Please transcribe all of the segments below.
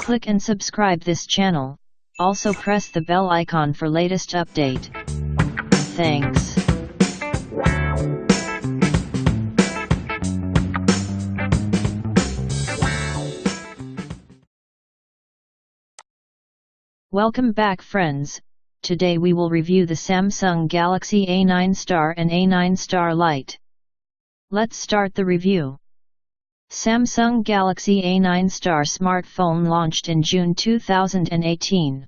Click and subscribe this channel. Also press the bell icon for latest update. Thanks. Welcome back friends. Today we will review the Samsung Galaxy A9 Star and A9 Star Lite. Let's start the review. Samsung Galaxy A9 Star smartphone launched in June 2018.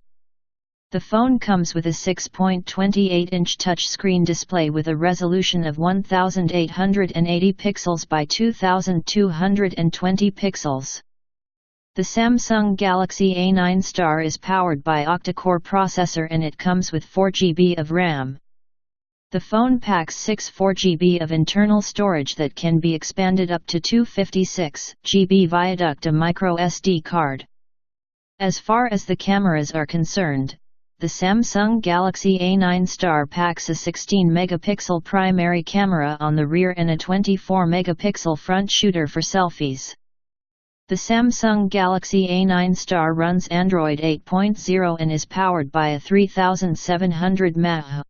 The phone comes with a 6.28-inch touchscreen display with a resolution of 1880 pixels by 2220 pixels. The Samsung Galaxy A9 Star is powered by octa-core processor and it comes with 4GB of RAM. The phone packs 4GB of internal storage that can be expanded up to 256GB via a micro SD card. As far as the cameras are concerned, the Samsung Galaxy A9 Star packs a 16-megapixel primary camera on the rear and a 24-megapixel front shooter for selfies. The Samsung Galaxy A9 Star runs Android 8.0 and is powered by a 3700 mAh.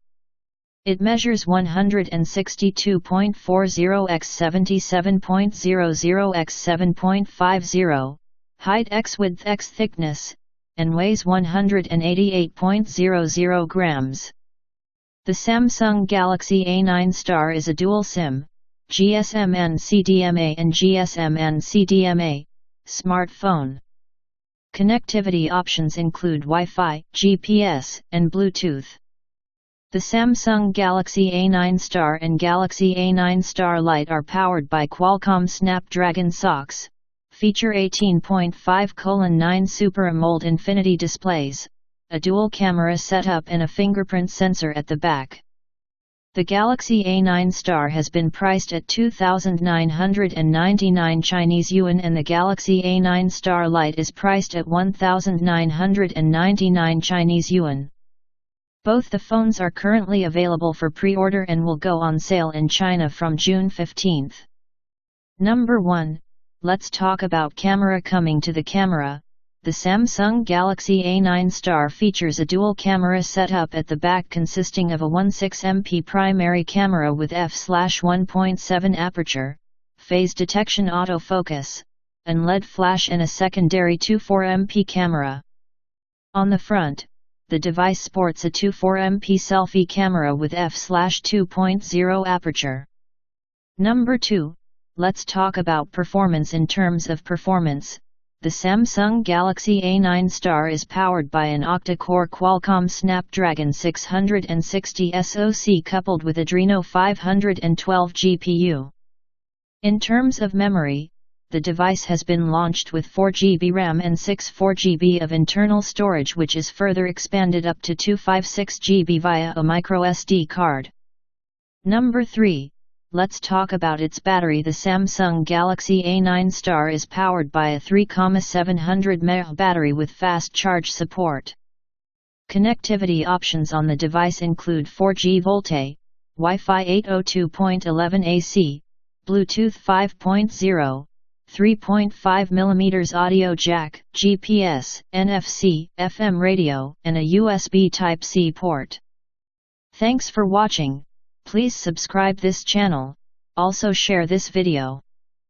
It measures 162.40 x 77.00 x 7.50, height x width x thickness, and weighs 188.00 grams. The Samsung Galaxy A9 Star is a dual SIM, GSM-N-CDMA and GSM-N-CDMA, smartphone. Connectivity options include Wi-Fi, GPS, and Bluetooth. The Samsung Galaxy A9 Star and Galaxy A9 Star Lite are powered by Qualcomm Snapdragon SoCs, feature 18.5:9 Super AMOLED Infinity displays, a dual camera setup and a fingerprint sensor at the back. The Galaxy A9 Star has been priced at 2,999 Chinese yuan and the Galaxy A9 Star Lite is priced at 1,999 Chinese yuan. Both the phones are currently available for pre-order and will go on sale in China from June 15. Number 1. Let's talk about camera. Coming to the camera, the Samsung Galaxy A9 Star features a dual camera setup at the back consisting of a 16MP primary camera with f/1.7 aperture, phase detection autofocus, and LED flash and a secondary 24MP camera. On the front, the device sports a 24MP selfie camera with f/2.0 aperture. Number 2. Let's talk about performance. In terms of performance, the Samsung Galaxy A9 Star is powered by an octa-core Qualcomm Snapdragon 660 SoC coupled with Adreno 512 GPU. In terms of memory, the device has been launched with 4GB RAM and 4GB of internal storage, which is further expanded up to 256GB via a micro SD card. Number 3. Let's talk about its battery. The Samsung Galaxy A9 Star is powered by a 3,700 mAh battery with fast charge support. Connectivity options on the device include 4G VoLTE, Wi-Fi 802.11 AC, Bluetooth 5.0, 3.5mm audio jack, GPS, NFC, FM radio, and a USB Type-C port. Thanks for watching. Please subscribe this channel. Also share this video.